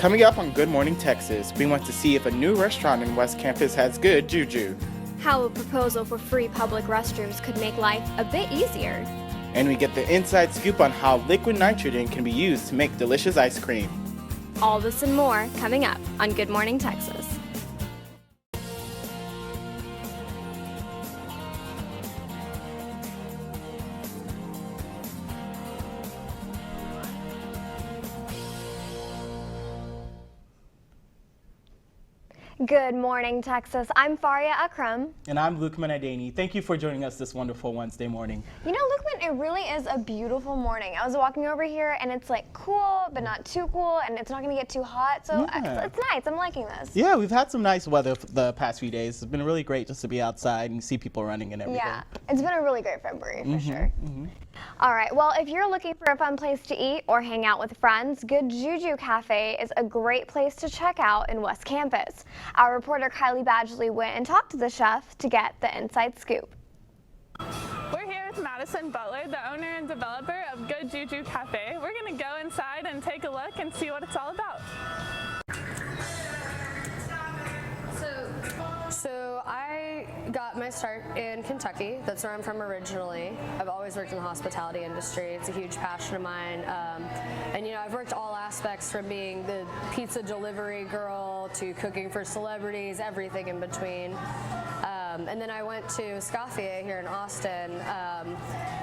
Coming up on Good Morning Texas, we want to see if a new restaurant in West Campus has good juju. How a proposal for free public restrooms could make life a bit easier. And we get the inside scoop on how liquid nitrogen can be used to make delicious ice cream. All this and more coming up on Good Morning Texas. Good morning, Texas. I'm Faria Akram. And I'm Lukman Adeni. Thank you for joining us this wonderful Wednesday morning. You know, Lukman, it really is a beautiful morning. I was walking over here and it's like cool, but not too cool, and it's not going to get too hot, so it's nice. I'm liking this. Yeah, we've had some nice weather the past few days. It's been really great just to be outside and see people running and everything. Yeah, it's been a really great February for sure. All right, well, if you're looking for a fun place to eat or hang out with friends, Good Juju Cafe is a great place to check out in West Campus. Our reporter Kylie Badgley went and talked to the chef to get the inside scoop. We're here with Madison Butler, the owner and developer of Good Juju Cafe. We're going to go inside and take a look and see what it's all about. So I got my start in Kentucky. That's where I'm from originally. I've always worked in the hospitality industry. It's a huge passion of mine. And you know, I've worked all aspects from being the pizza delivery girl to cooking for celebrities, everything in between. And then I went to Escoffier here in Austin,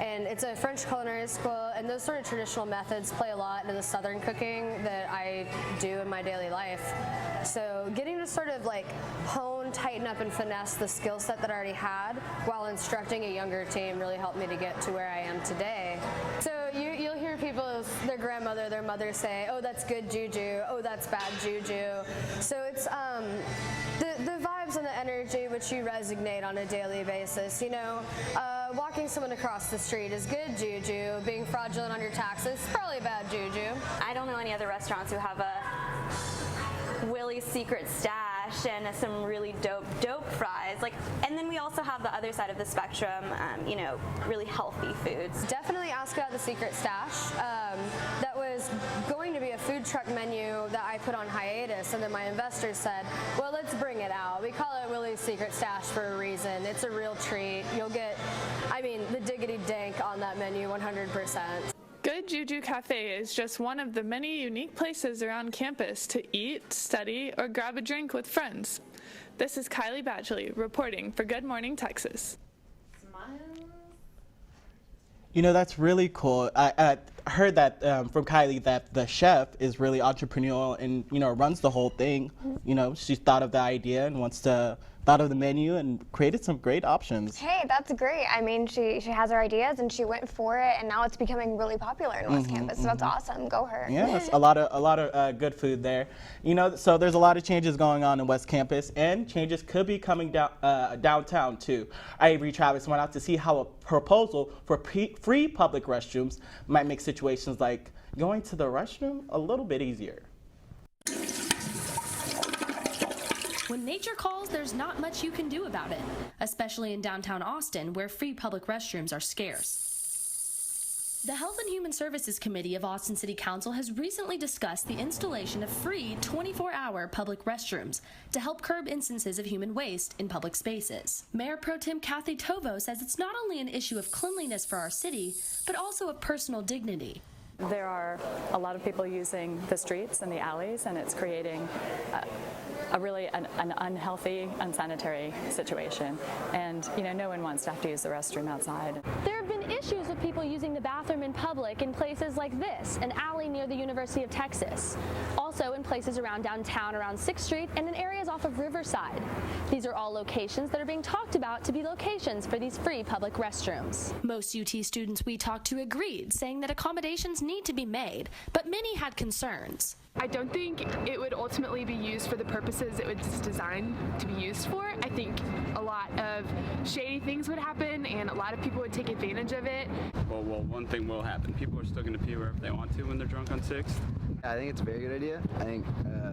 and it's a French culinary school, and those sort of traditional methods play a lot into the Southern cooking that I do in my daily life. So getting to sort of like hone, tighten up, and finesse the skill set that I already had while instructing a younger team really helped me to get to where I am today. So you'll hear people, their grandmother, their mother say, oh, that's good juju, oh, that's bad juju. So it's the vibes and the energy which you resonate on a daily basis. You know, walking someone across the street is good juju. Being fraudulent on your taxes is probably bad juju. I don't know any other restaurants who have a Willie's secret stash and some really dope fries. And then we also have the other side of the spectrum, you know, really healthy foods. Definitely ask about the secret stash. That was going to be a food truck menu that I put on hiatus, and then my investors said, well, let's bring it out. We call it Willie's secret stash for a reason. It's a real treat. You'll get, I mean, the diggity dank on that menu 100%. Good Juju Cafe is just one of the many unique places around campus to eat, study, or grab a drink with friends. This is Kylie Badgley reporting for Good Morning Texas. You know, that's really cool. I heard that from Kylie that the chef is really entrepreneurial and, you know, runs the whole thing. You know, she thought of the idea and thought of the menu and created some great options. Hey, that's great. I mean, she has her ideas and she went for it, and now it's becoming really popular in West Campus. So that's awesome. Go her. Yes, a lot of good food there. You know, so there's a lot of changes going on in West Campus, and changes could be coming downtown too. Avery Travis went out to see how a proposal for free public restrooms might make situations like going to the restroom a little bit easier. When nature calls, there's not much you can do about it, especially in downtown Austin, where free public restrooms are scarce. The Health and Human Services Committee of Austin City Council has recently discussed the installation of free 24-hour public restrooms to help curb instances of human waste in public spaces. Mayor Pro Tem Kathy Tovo says it's not only an issue of cleanliness for our city, but also of personal dignity. There are a lot of people using the streets and the alleys, and it's creating an unhealthy, unsanitary situation. And, you know, no one wants to have to use the restroom outside. There have been issues with people using the bathroom in public in places like this, an alley near the University of Texas. Also in places around downtown, around 6th Street, and in areas off of Riverside. These are all locations that are being talked about to be locations for these free public restrooms. Most UT students we talked to agreed, saying that accommodations need to be made, but many had concerns. I don't think it would ultimately be used for the purposes it was designed to be used for. I think a lot of shady things would happen and a lot of people would take advantage of it. Well, one thing will happen. People are still going to pee wherever they want to when they're drunk on 6th. I think it's a very good idea. I think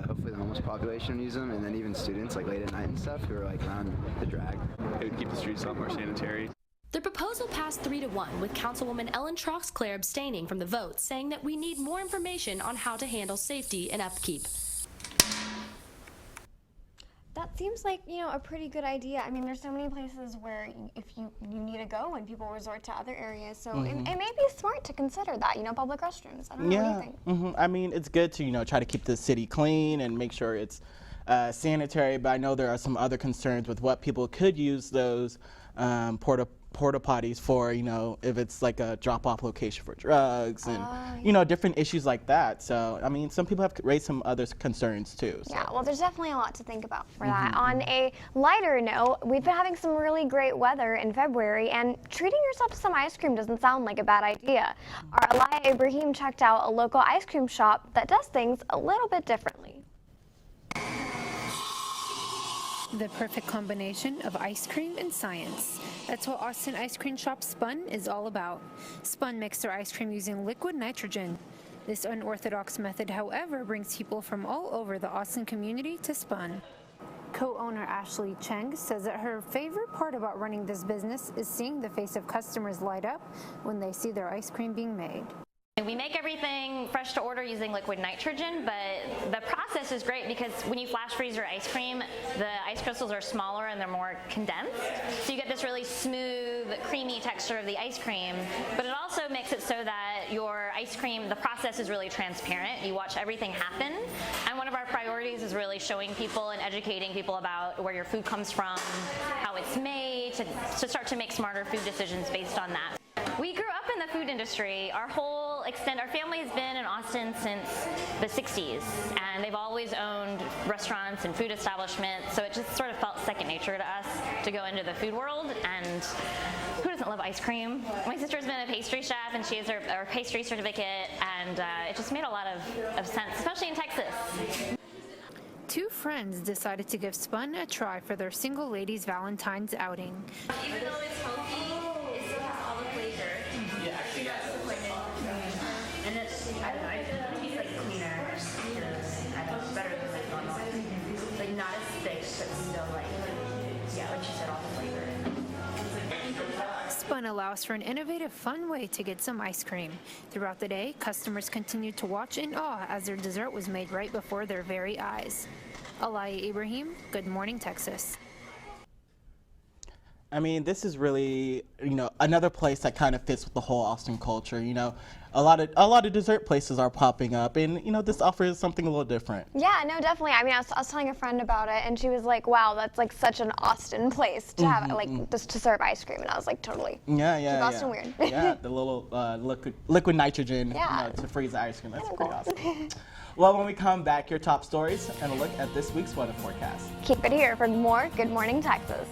hopefully the homeless population will use them, and then even students like late at night and stuff who are like around the drag. It would keep the streets a lot more sanitary. The proposal passed 3-1, with Councilwoman Ellen Troxclair abstaining from the vote, saying that we need more information on how to handle safety and upkeep. That seems like, a pretty good idea. I mean, there's so many places where if you need to go and people resort to other areas. So it may be smart to consider that, public restrooms. I don't know, what do you think? I mean, it's good to, try to keep the city clean and make sure it's sanitary, but I know there are some other concerns with what people could use those porta potties for, if it's like a drop-off location for drugs and, different issues like that. So, I mean, some people have raised some other concerns too. So. Yeah, well, there's definitely a lot to think about for that. On a lighter note, we've been having some really great weather in February, and treating yourself to some ice cream doesn't sound like a bad idea. Our Alaya Ibrahim checked out a local ice cream shop that does things a little bit differently. The perfect combination of ice cream and science. That's what Austin ice cream shop Spun is all about. Spun makes their ice cream using liquid nitrogen. This unorthodox method, however, brings people from all over the Austin community to Spun. Co-owner Ashley Cheng says that her favorite part about running this business is seeing the face of customers light up when they see their ice cream being made. We make everything fresh to order using liquid nitrogen, but the process is great because when you flash freeze your ice cream, the ice crystals are smaller and they're more condensed. So you get this really smooth, creamy texture of the ice cream, but it also makes it so that your ice cream, the process is really transparent. You watch everything happen. And one of our priorities is really showing people and educating people about where your food comes from, how it's made, to start to make smarter food decisions based on that. We grew up in the food industry. Our family has been in Austin since the 60s, and they've always owned restaurants and food establishments, so it just sort of felt second nature to us to go into the food world. And who doesn't love ice cream? My sister's been a pastry chef, and she has her pastry certificate, and it just made a lot of sense, especially in Texas. Two friends decided to give Spun a try for their single ladies' Valentine's outing. Even though it's healthy, it still has all the flavor. Yeah, actually, that's disappointing. And it's, I don't know, I feel it tastes like cleaner. I think it's better than like normal. Like not as thick, but still like you said, all the flavor. Spun allows for an innovative, fun way to get some ice cream. Throughout the day, customers continued to watch in awe as their dessert was made right before their very eyes. Alaya Ibrahim, Good Morning, Texas. I mean, this is really, another place that kind of fits with the whole Austin culture. A lot of dessert places are popping up, and this offers something a little different. Yeah, no, definitely. I mean, I was telling a friend about it, and she was like, "Wow, that's like such an Austin place to have, just to serve ice cream." And I was like, "Totally." Yeah. Keep Austin weird. Yeah, the little liquid nitrogen to freeze the ice cream. That's pretty awesome. Well, when we come back, your top stories and a look at this week's weather forecast. Keep it here for more Good Morning Texas.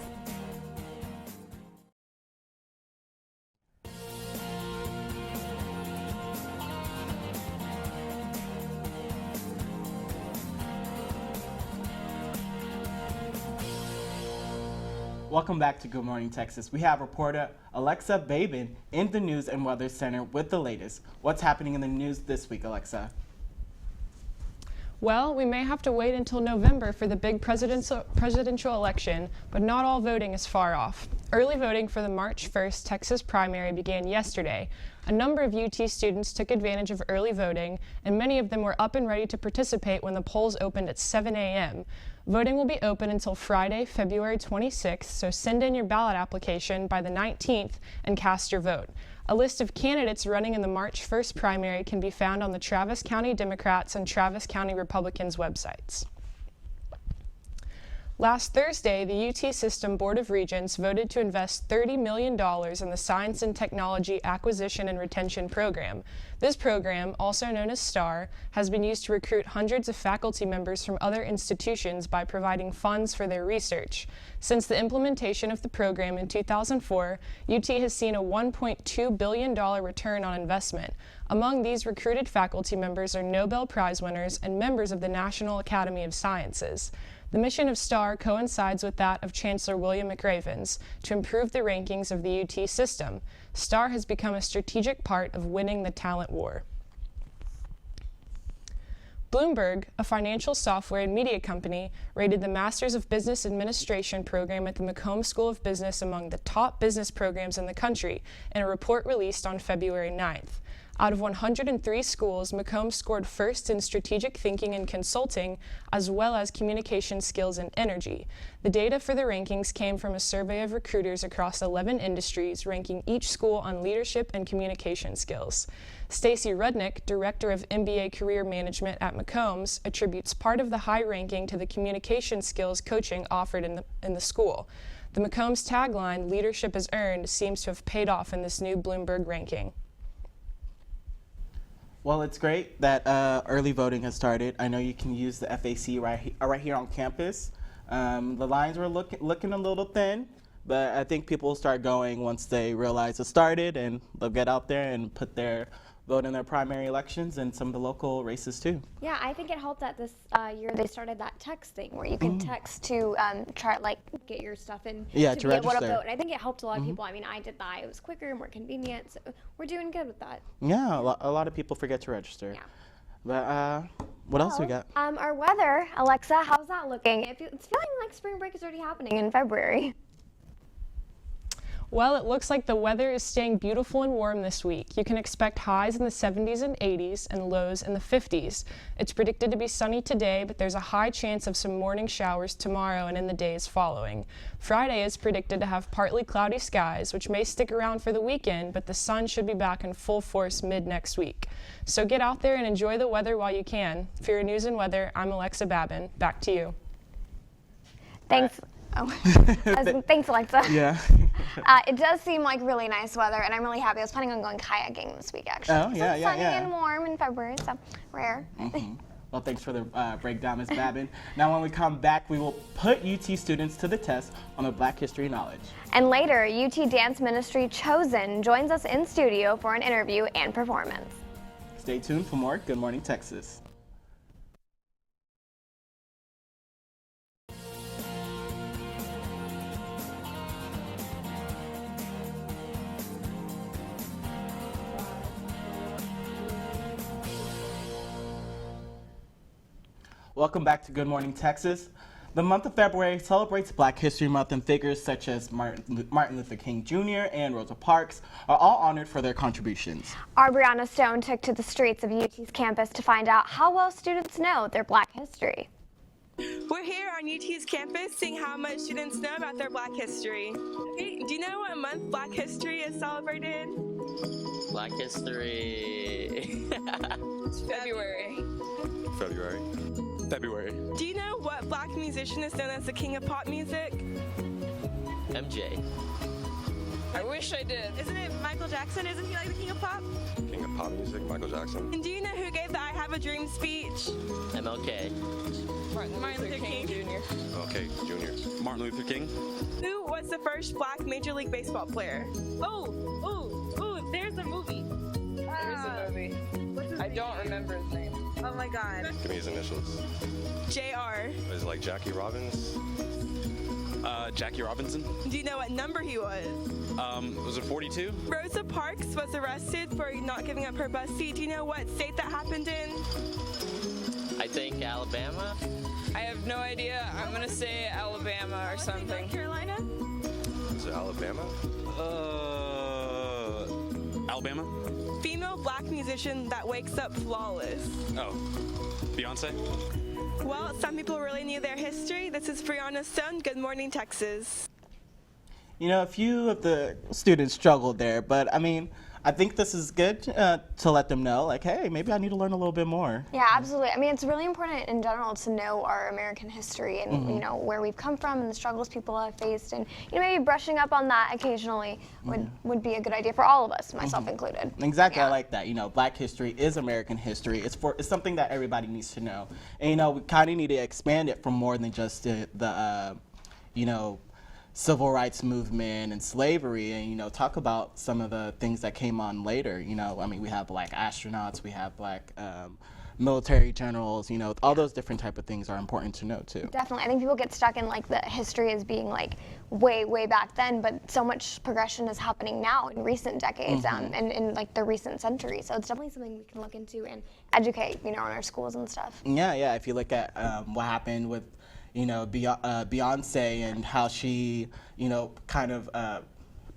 Welcome back to Good Morning Texas. We have reporter Alexa Babin in the News and Weather Center with the latest. What's happening in the news this week, Alexa? Well, we may have to wait until November for the big presidential election, but not all voting is far off. Early voting for the March 1st Texas primary began yesterday. A number of UT students took advantage of early voting, and many of them were up and ready to participate when the polls opened at 7 a.m. Voting will be open until Friday, February 26th, so send in your ballot application by the 19th and cast your vote. A list of candidates running in the March 1st primary can be found on the Travis County Democrats and Travis County Republicans websites. Last Thursday, the UT System Board of Regents voted to invest $30 million in the Science and Technology Acquisition and Retention Program. This program, also known as STAR, has been used to recruit hundreds of faculty members from other institutions by providing funds for their research. Since the implementation of the program in 2004, UT has seen a $1.2 billion return on investment. Among these recruited faculty members are Nobel Prize winners and members of the National Academy of Sciences. The mission of STAR coincides with that of Chancellor William McRaven's to improve the rankings of the UT system. STAR has become a strategic part of winning the talent war. Bloomberg, a financial software and media company, rated the Masters of Business Administration program at the Macomb School of Business among the top business programs in the country in a report released on February 9th. Out of 103 schools, Macomb scored first in strategic thinking and consulting, as well as communication skills and energy. The data for the rankings came from a survey of recruiters across 11 industries, ranking each school on leadership and communication skills. Stacy Rudnick, Director of MBA Career Management at Macombs, attributes part of the high ranking to the communication skills coaching offered in the school. The Macombs tagline, "Leadership is earned," seems to have paid off in this new Bloomberg ranking. Well, it's great that early voting has started. I know you can use the FAC right here on campus. The lines were looking a little thin, but I think people will start going once they realize it started, and they'll get out there and put their vote in their primary elections and some of the local races too. Yeah, I think it helped that this year they started that text thing where you can text to try get your stuff in to be able to register. vote. And I think it helped a lot of people. I mean, I did that. It was quicker, more convenient. So we're doing good with that. Yeah, a lot of people forget to register. Yeah. But what else we got? Our weather, Alexa, how's that looking? It's feeling like spring break is already happening in February. Well, it looks like the weather is staying beautiful and warm this week. You can expect highs in the 70s and 80s and lows in the 50s. It's predicted to be sunny today, but there's a high chance of some morning showers tomorrow and in the days following. Friday is predicted to have partly cloudy skies, which may stick around for the weekend, but the sun should be back in full force mid-next week. So get out there and enjoy the weather while you can. For your news and weather, I'm Alexa Babin. Back to you. Thanks. Thanks, Alexa. Yeah. It does seem like really nice weather, and I'm really happy. I was planning on going kayaking this week, actually. Oh, yeah, it's yeah, sunny yeah. and warm in February, so rare. Well, thanks for the breakdown, Ms. Babin. Now, when we come back, we will put UT students to the test on their Black history knowledge. And later, UT Dance Ministry Chosen joins us in studio for an interview and performance. Stay tuned for more Good Morning Texas. Welcome back to Good Morning Texas. The month of February celebrates Black History Month, and figures such as Martin Luther King Jr. and Rosa Parks are all honored for their contributions. Our Brianna Stone took to the streets of UT's campus to find out how well students know their Black history. We're here on UT's campus seeing how much students know about their Black history. Hey, do you know what month Black history is celebrated? Black history. It's February. February. Do you know what Black musician is known as the king of pop music? MJ. I wish I did. Isn't it Michael Jackson? Isn't he like the king of pop? King of pop music, Michael Jackson. And do you know who gave the I Have a Dream speech? MLK. Martin Luther King Jr. Okay, Junior. Martin Luther King. Who was the first Black Major League Baseball player? There's a movie. There's a movie. I don't remember his name. Oh my god. Give me his initials. JR. Is it like Jackie Robbins? Jackie Robinson. Do you know what number he was? Was it 42? Rosa Parks was arrested for not giving up her bus seat. Do you know what state that happened in? I think Alabama. I have no idea. I'm gonna say Alabama or something. North Carolina? Is it Alabama? Alabama. Female Black musician that wakes up flawless. Oh, Beyonce. Well, some people really knew their history. This is Brianna Stone. Good Morning, Texas. You know, a few of the students struggled there, but I mean, I think this is good to let them know, like, hey, maybe I need to learn a little bit more. Yeah, absolutely. I mean, it's really important in general to know our American history and, you know, where we've come from and the struggles people have faced. And, you know, maybe brushing up on that occasionally would be a good idea for all of us, myself included. Exactly, Yeah. I like that. You know, Black history is American history. It's something that everybody needs to know. And, you know, we kind of need to expand it from more than just the you know, civil rights movement and slavery, and, you know, talk about some of the things that came on later. You know, I mean, we have Black astronauts, we have Black military generals, you know, all those different type of things are important to know too. Definitely. I think people get stuck in like the history as being like way, way back then, but so much progression is happening now in recent decades and in like the recent century. So it's definitely something we can look into and educate, you know, in our schools and stuff. Yeah, if you look at what happened with, you know, Beyonce and how she, you know, kind of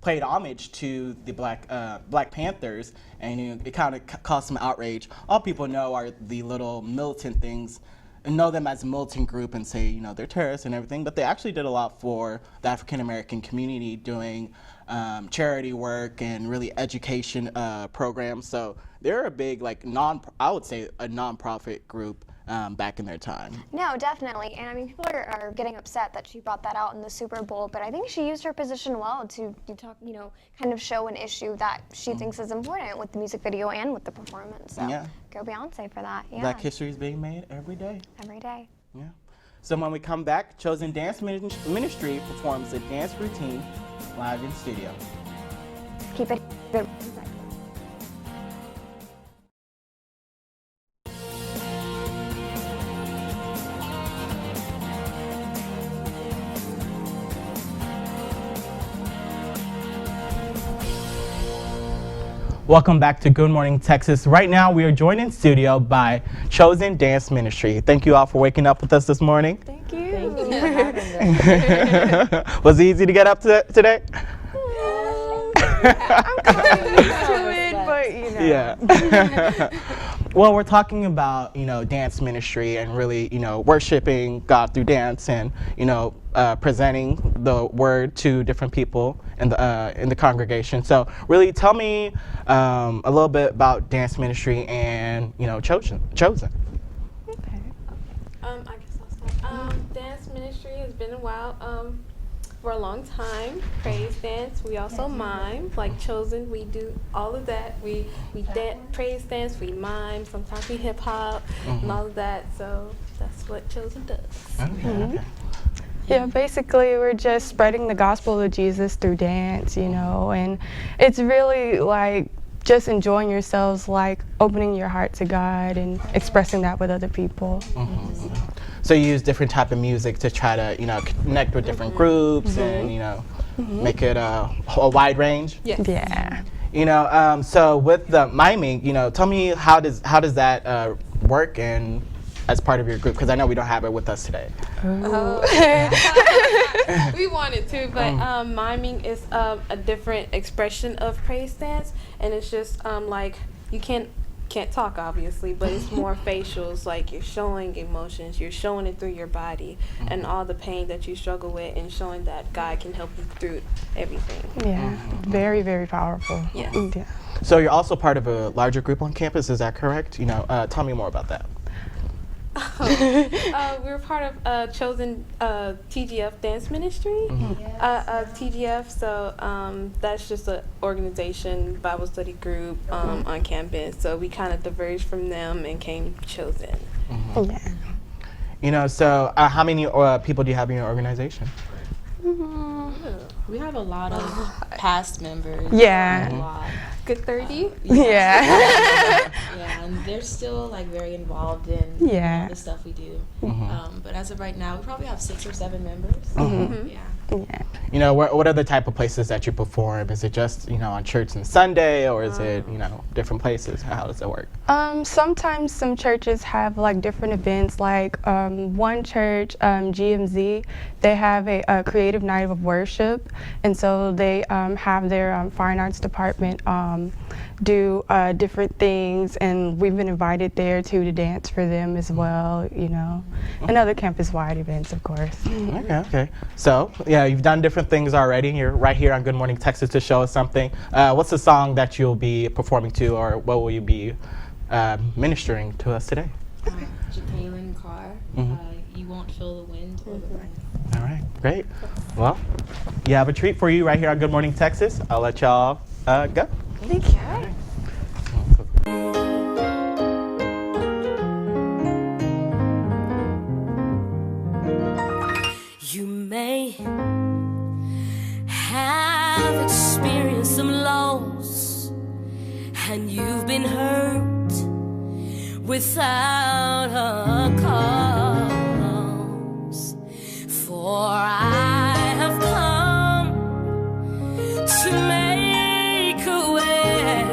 played homage to the Black Panthers, and it kind of caused some outrage. All people know are the little militant things, and know them as a militant group and say, they're terrorists and everything, but they actually did a lot for the African American community, doing charity work and really education programs. So they're a big, I would say a nonprofit group back in their time. No, definitely. And I mean, people are getting upset that she brought that out in the Super Bowl, but I think she used her position well to talk, kind of show an issue that she thinks is important with the music video and with the performance. So go Beyonce for that. Yeah. Black history is being made every day. Every day. Yeah. So when we come back, Chosen Dance Ministry performs a dance routine live in studio. Keep it good. Welcome back to Good Morning Texas. Right now we are joined in studio by Chosen Dance Ministry. Thank you all for waking up with us this morning. Thank you. Was it easy to get up today? I'm kind of used to it, but Yeah. Well, we're talking about, dance ministry and really, worshiping God through dance and, presenting the word to different people in the congregation. So really tell me a little bit about dance ministry and, Chosen. Okay. I guess I'll start. Dance ministry has been a while. For a long time, praise dance. We also mime, like Chosen. We do all of that. We praise dance. We mime. Sometimes we hip hop and all of that. So that's what Chosen does. Okay. Yeah, basically we're just spreading the gospel of Jesus through dance, and it's really like just enjoying yourselves, like opening your heart to God and expressing that with other people. So you use different type of music to try to, connect with different groups and, make it a wide range? Yeah. So with the miming, tell me how does that work and as part of your group? Because I know we don't have it with us today. We wanted to, but miming is a different expression of praise dance, and it's just like you can't talk obviously, but it's more facials, like you're showing emotions, you're showing it through your body and all the pain that you struggle with, and showing that God can help you through everything. Yeah, very, very powerful. Yes. Yeah. So you're also part of a larger group on campus, is that correct? Tell me more about that. We're part of Chosen TGF Dance Ministry. TGF, so that's just an organization, Bible study group on campus. So we kind of diverged from them and came Chosen. So how many people do you have in your organization? We have a lot of past members. Yeah. Good 30? Yeah. Yeah, and they're still like very involved in all the stuff we do. But as of right now, we probably have 6 or 7 members. Yeah. What are the type of places that you perform? Is it just, on church and Sunday, or is it, different places? How does it work? Sometimes some churches have like different events, like one church, GMZ, they have a creative night of worship, and so they have their fine arts department do different things, and we've been invited there too to dance for them as well, and other campus-wide events, of course. Okay. So, you've done different things already. You're right here on Good Morning Texas to show us something. What's the song that you'll be performing to, or what will you be ministering to us today? Jacqueline Carr, You Won't Feel the Wind or the Rain. All right, great. Well, you have a treat for you right here on Good Morning Texas. I'll let y'all go. Thank you. You may have experienced some loss, and you've been hurt without a cause. For I have come to make a way.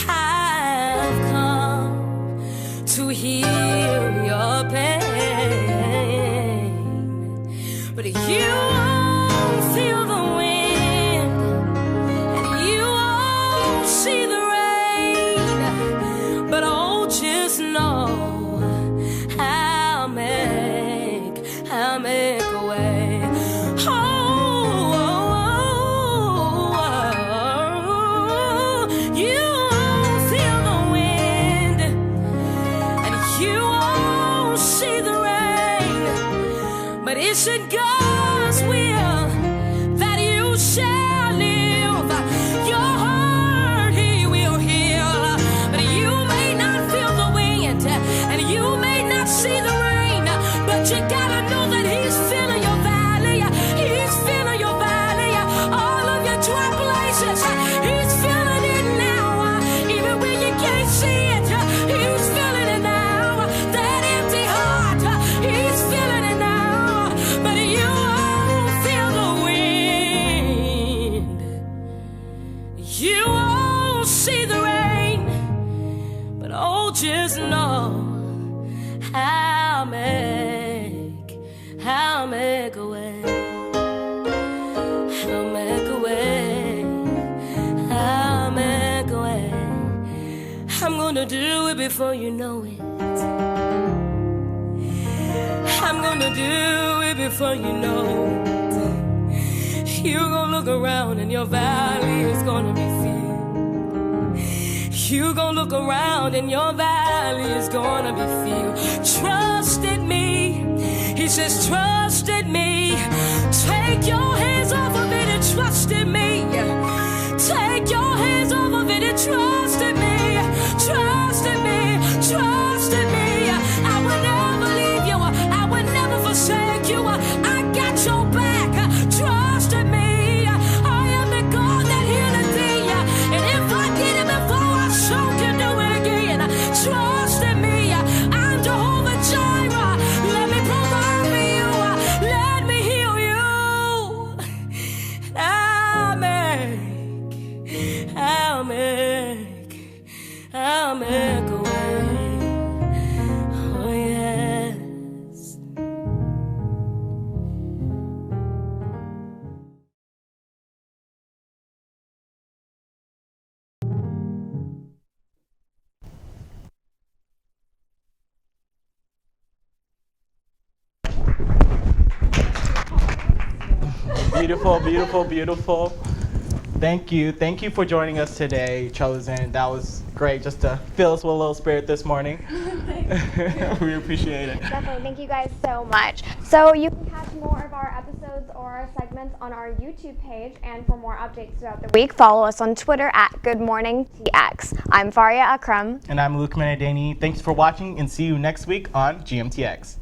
I've come to heal your pain. But you won't feel the wind. won't see the rain, but it's in God's will that you shall live. Your hurt He will heal, but you may not feel the wind, and you may not see the rain, but you gotta know that He's filling your valley. He's filling your valley, all of your dry places. He's filling it now, even when you can't see it. He's filling it now. That empty heart, He's filling it now. But you won't feel the wind. You won't see the rain. But oh, just know I'll make a way. I'll make a way. I'll make a way. I'm gonna do it before you know it. I'm gonna do it before you know it. You're gonna look around and your valley is gonna be filled. You're gonna look around and your valley is gonna be filled. Trust in me. He says, trust in me. Take your hands off of it and trust in me. Take your hands off of it and trust in me. Trust in me. Trust in me. I will never leave you. I will never forsake you. I got your back. Trust in me. I am the God that healeth thee. And if I did it before, I sure can do it again. Trust in me. I'm Jehovah Jireh. Let me provide for you. Let me heal you. I'll make a way. Oh yes. Beautiful, beautiful, beautiful. Thank you. Thank you for joining us today, Chosen. That was great just to fill us with a little spirit this morning. We appreciate it. Definitely. Thank you guys so much. So you can catch more of our episodes or our segments on our YouTube page. And for more updates throughout the week, follow us on Twitter at GoodMorningTX. I'm Faria Akram. And I'm Luke Menadani. Thanks for watching and see you next week on GMTX.